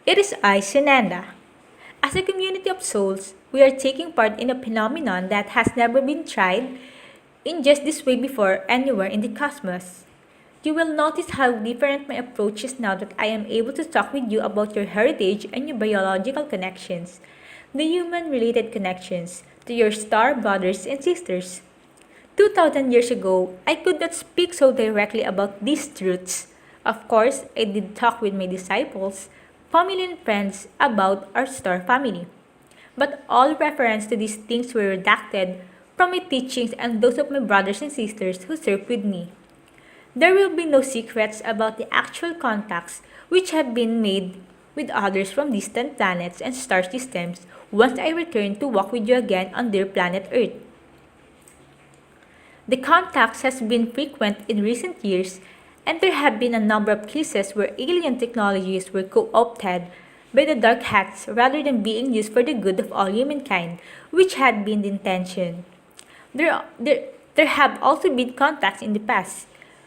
It is I, Sunanda. As a community of souls, we are taking part in a phenomenon that has never been tried in just this way before anywhere in the cosmos. You will notice how different my approach is now that I am able to talk with you about your heritage and your biological connections, the human related connections to your star brothers and sisters. 2000 years ago, I could not speak so directly about these truths. Of course, I did talk with my disciples, family, and friends about our star family. But all reference to these things were redacted from my teachings and those of my brothers and sisters who served with me. There will be no secrets about the actual contacts which have been made with others from distant planets and star systems once I return to walk with you again on dear planet Earth. The contacts has been frequent in recent years, and there have been a number of cases where alien technologies were co-opted by the Dark Hats rather than being used for the good of all humankind, which had been the intention. There have also been contacts in the past.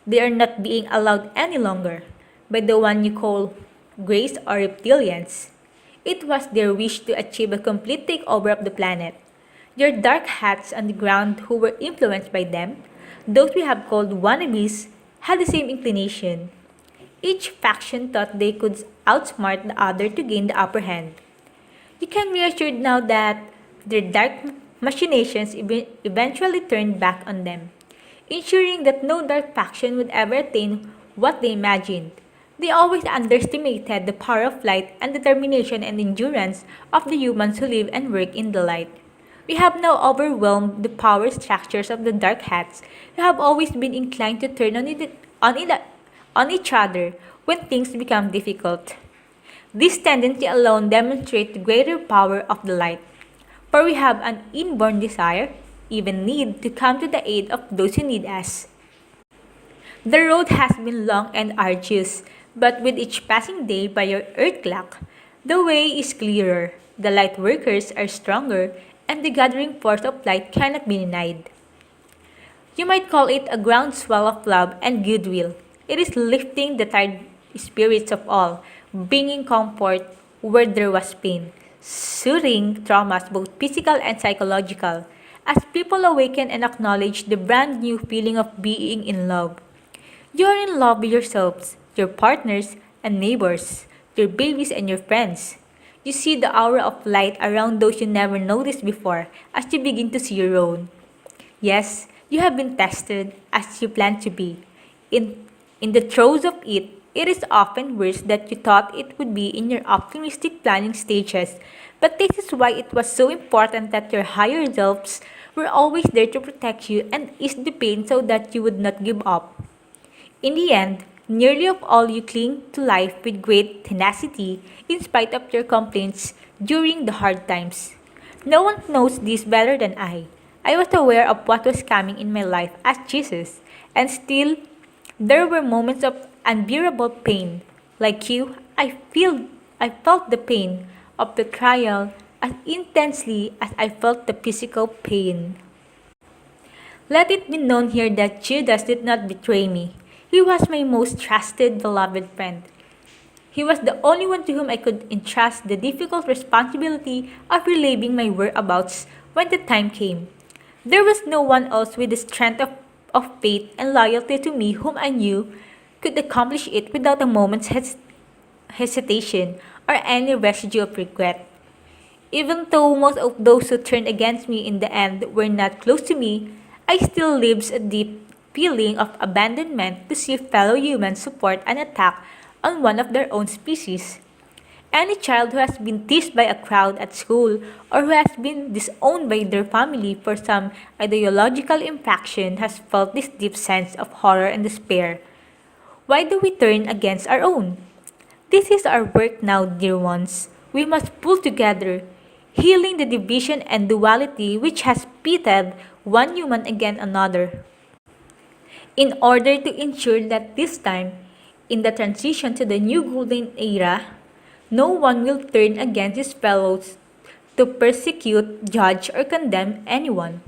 They are not being allowed any longer by the one you call Greys or reptilians. It was their wish to achieve a complete takeover of the planet. Your dark hats on the ground who were influenced by them, those we have called wannabes, had the same inclination. Each faction thought they could outsmart the other to gain the upper hand. You can be assured now that their dark machinations eventually turned back on them, ensuring that no dark faction would ever attain what they imagined. They always underestimated the power of light and determination and endurance of the humans who live and work in the light. We have now overwhelmed the power structures of the Dark Hats, who have always been inclined to turn on each other when things become difficult. This tendency alone demonstrates the greater power of the light, for we have an inborn desire, even need, to come to the aid of those who need us. The road has been long and arduous, but with each passing day by your earth clock, the way is clearer, the light workers are stronger, and the gathering force of light cannot be denied. You might call it a groundswell of love and goodwill. It is lifting the tired spirits of all, bringing comfort where there was pain, soothing traumas both physical and psychological, as people awaken and acknowledge the brand new feeling of being in love. You are in love with yourselves, your partners and neighbors, your babies and your friends. You see the aura of light around those you never noticed before as you begin to see your own. Yes, you have been tested as you plan to be. In the throes of it, it is often worse than you thought it would be in your optimistic planning stages. But this is why it was so important that your higher selves were always there to protect you and ease the pain so that you would not give up. In the end, nearly of all you cling to life with great tenacity in spite of your complaints during the hard times. No one knows this better than I. I was aware of what was coming in my life as Jesus, and still there were moments of unbearable pain. Like you, I felt the pain of the trial as intensely as I felt the physical pain. Let it be known here that Judas did not betray me. He was my most trusted, beloved friend. He was the only one to whom I could entrust the difficult responsibility of reliving my whereabouts when the time came. There was no one else with the strength of faith and loyalty to me whom I knew could accomplish it without a moment's hesitation or any residue of regret. Even though most of those who turned against me in the end were not close to me, I still lives a deep feeling of abandonment to see fellow humans support an attack on one of their own species. Any child who has been teased by a crowd at school or who has been disowned by their family for some ideological infraction has felt this deep sense of horror and despair. Why do we turn against our own? This is our work now, dear ones. We must pull together, healing the division and duality which has pitted one human against another, in order to ensure that this time, in the transition to the new golden era, no one will turn against his fellows to persecute, judge, or condemn anyone.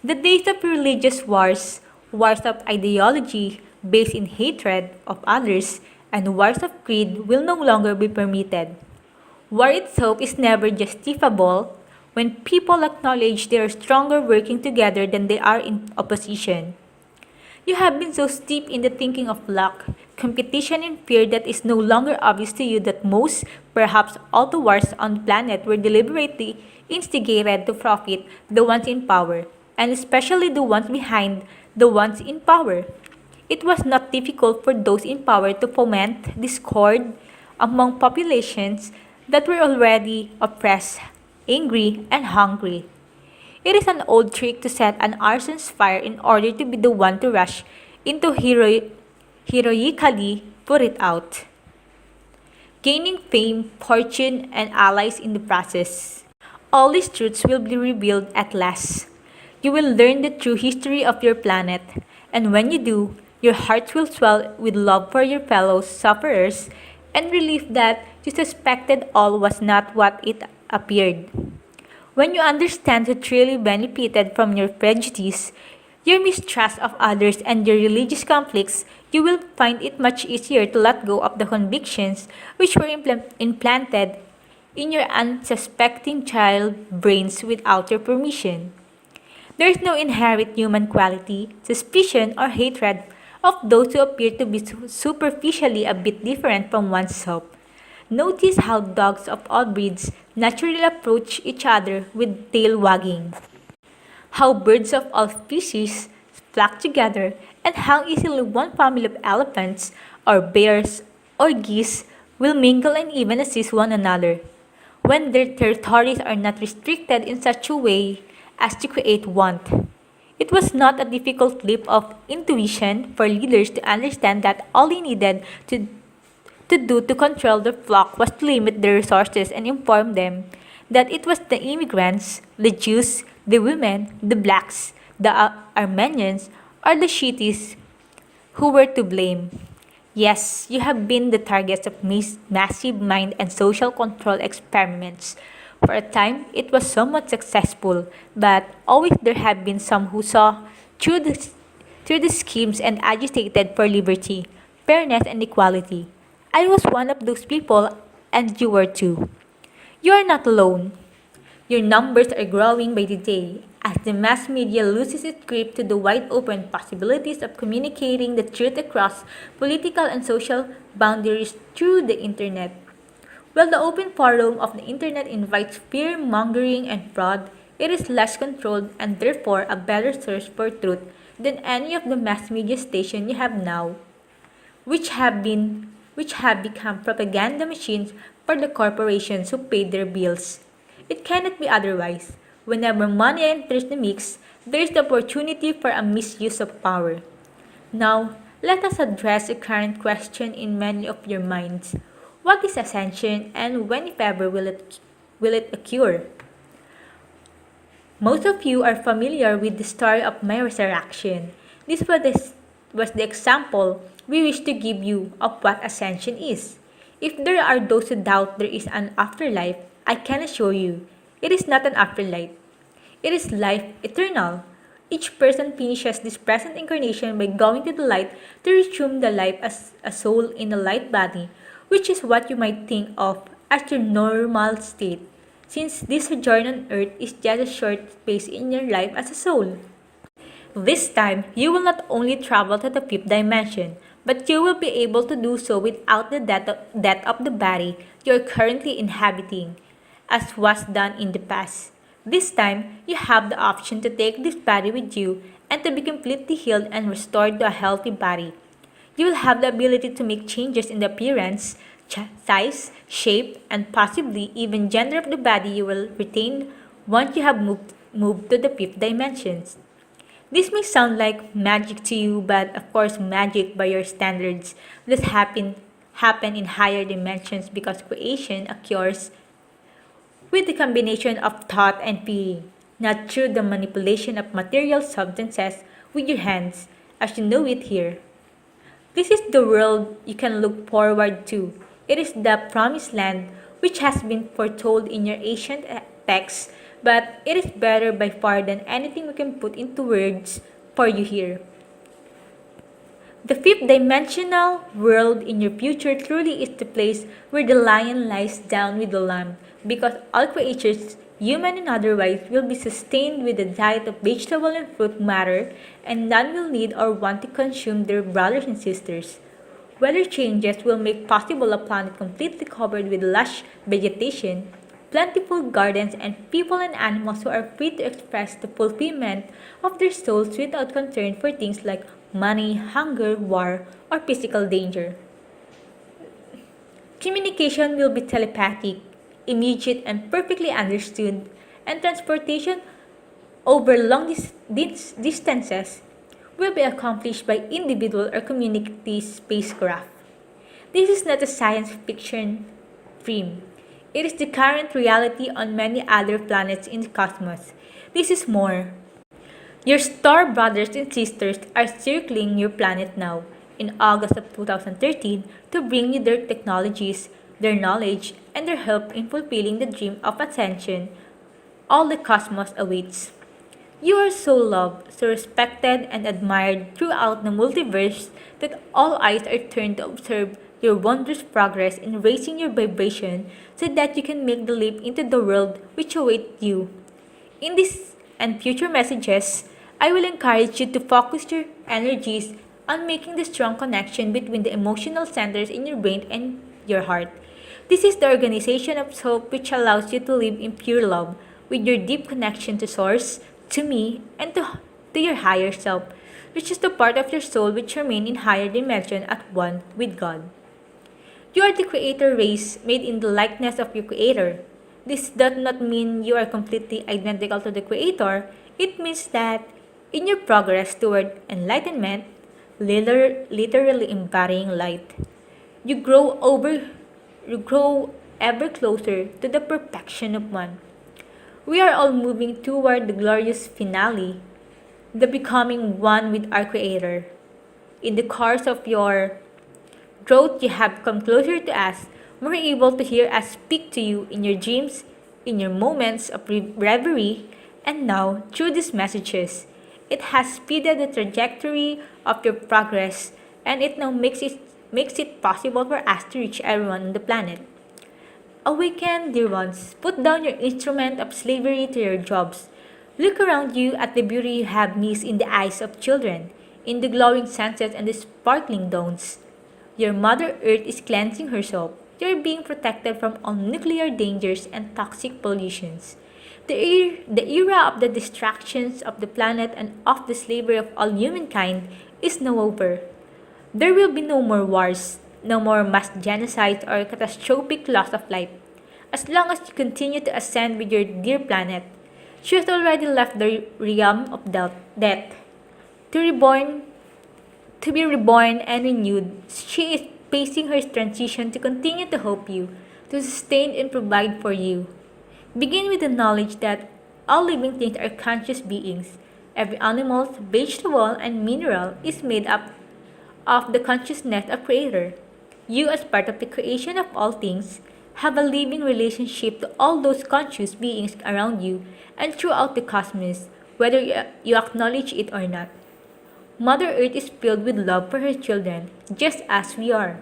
The days of religious wars, wars of ideology based in hatred of others, and wars of creed will no longer be permitted. War itself is never justifiable when people acknowledge they are stronger working together than they are in opposition. You have been so steeped in the thinking of luck, competition, and fear that it's no longer obvious to you that most, perhaps all the wars on the planet were deliberately instigated to profit the ones in power, and especially the ones behind the ones in power. It was not difficult for those in power to foment discord among populations that were already oppressed, angry, and hungry. It is an old trick to set an arson's fire in order to be the one to rush into heroically put it out, gaining fame, fortune, and allies in the process. All these truths will be revealed at last. You will learn the true history of your planet, and when you do, your hearts will swell with love for your fellow sufferers and relief that you suspected all was not what it appeared. When you understand who truly benefited from your prejudice, your mistrust of others, and your religious conflicts, you will find it much easier to let go of the convictions which were implanted in your unsuspecting child brains without your permission. There is no inherent human quality, suspicion, or hatred of those who appear to be superficially a bit different from oneself. Notice how dogs of all breeds naturally approach each other with tail wagging, how birds of all species flock together, and how easily one family of elephants, or bears, or geese will mingle and even assist one another, when their territories are not restricted in such a way as to create want. It was not a difficult leap of intuition for leaders to understand that all they needed to do to control the flock was to limit their resources and inform them that it was the immigrants, the Jews, the women, the blacks, the Armenians, or the Shiites who were to blame. Yes, you have been the targets of massive mind and social control experiments. For a time, it was somewhat successful, but always there have been some who saw through through the schemes and agitated for liberty, fairness, and equality. I was one of those people, and you were too. You are not alone. Your numbers are growing by the day as the mass media loses its grip to the wide open possibilities of communicating the truth across political and social boundaries through the internet. While the open forum of the internet invites fear mongering and fraud, it is less controlled and therefore a better source for truth than any of the mass media stations you have now, which have been which have become propaganda machines for the corporations who pay their bills. It cannot be otherwise. Whenever money enters the mix, there is the opportunity for a misuse of power. Now, let us address a current question in many of your minds. What is ascension and when, if ever, will it occur? Most of you are familiar with the story of my resurrection. This was the example we wish to give you of what ascension is. If there are those who doubt there is an afterlife, I can assure you, it is not an afterlife. It is life eternal. Each person finishes this present incarnation by going to the light to resume the life as a soul in a light body, which is what you might think of as your normal state, since this sojourn on earth is just a short space in your life as a soul. This time, you will not only travel to the fifth dimension, but you will be able to do so without the death of the body you are currently inhabiting, as was done in the past. This time, you have the option to take this body with you and to be completely healed and restored to a healthy body. You will have the ability to make changes in the appearance, size, shape, and possibly even gender of the body you will retain once you have moved to the fifth dimensions. This may sound like magic to you, but of course magic by your standards does happen in higher dimensions because creation occurs with the combination of thought and feeling, not through the manipulation of material substances with your hands, as you know it here. This is the world you can look forward to. It is the promised land which has been foretold in your ancient texts, but it is better by far than anything we can put into words for you here. The fifth dimensional world in your future truly is the place where the lion lies down with the lamb, because all creatures, human and otherwise, will be sustained with a diet of vegetable and fruit matter, and none will need or want to consume their brothers and sisters. Weather changes will make possible a planet completely covered with lush vegetation, plentiful gardens, and people and animals who are free to express the fulfillment of their souls without concern for things like money, hunger, war, or physical danger. Communication will be telepathic, immediate, and perfectly understood, and transportation over long distances will be accomplished by individual or community spacecraft. This is not a science fiction dream. It is the current reality on many other planets in the cosmos. This is more. Your star brothers and sisters are circling your planet now in August of 2013 to bring you their technologies, their knowledge, and their help in fulfilling the dream of ascension all the cosmos awaits. You are so loved, so respected, and admired throughout the multiverse that all eyes are turned to observe your wondrous progress in raising your vibration so that you can make the leap into the world which awaits you. In this and future messages, I will encourage you to focus your energies on making the strong connection between the emotional centers in your brain and your heart. This is the organization of soul which allows you to live in pure love with your deep connection to Source, to me, and to your higher self, which is the part of your soul which remain in higher dimension at one with God. You are the creator race made in the likeness of your creator. This does not mean you are completely identical to the creator. It means that in your progress toward enlightenment, literally embodying light, you grow over you grow ever closer to the perfection of one. We are all moving toward the glorious finale, the becoming one with our Creator. In the course of your growth, you have come closer to us, more able to hear us speak to you in your dreams, in your moments of reverie, and now through these messages. It has speeded the trajectory of your progress, and it now makes it possible for us to reach everyone on the planet. Awaken, dear ones. Put down your instrument of slavery to your jobs. Look around you at the beauty you have missed in the eyes of children, in the glowing sunsets and the sparkling dawns. Your Mother Earth is cleansing herself. You're being protected from all nuclear dangers and toxic pollutions. The era of the distractions of the planet and of the slavery of all humankind is now over. There will be no more wars, no more mass genocides or catastrophic loss of life. As long as you continue to ascend with your dear planet, she has already left the realm of death to reborn, to be reborn and renewed. She is pacing her transition to continue to help you, to sustain and provide for you. Begin with the knowledge that all living things are conscious beings. Every animal, vegetable, and mineral is made up of the consciousness of Creator. You, as part of the creation of all things, have a living relationship to all those conscious beings around you and throughout the cosmos, whether you acknowledge it or not. Mother Earth is filled with love for her children, just as we are.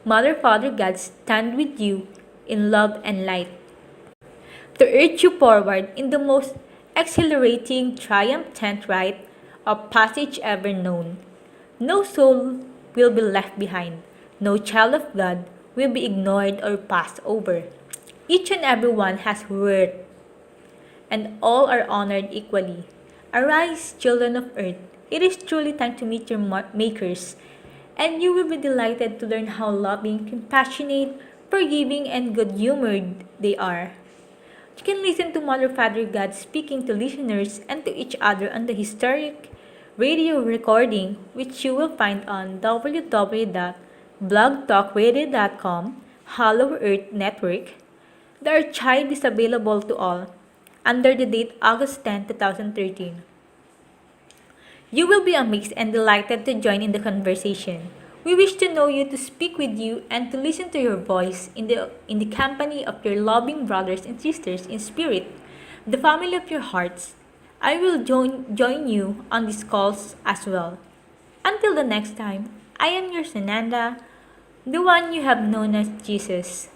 Mother, Father, God stand with you in love and light to urge you forward in the most exhilarating, triumphant rite of passage ever known. No soul will be left behind. No child of God will be ignored or passed over. Each and every one has worth, and all are honored equally. Arise, children of earth. It is truly time to meet your makers, and you will be delighted to learn how loving, compassionate, forgiving, and good humored they are. You can listen to Mother Father God speaking to listeners and to each other on the historic radio recording, which you will find on www.blogtalkradio.com, Hollow Earth Network. The archive is available to all under the date August 10, 2013. You will be amazed and delighted to join in the conversation. We wish to know you, to speak with you, and to listen to your voice in the company of your loving brothers and sisters in spirit, the family of your hearts. I will join you on these calls as well. Until the next time, I am your Sananda, the one you have known as Jesus.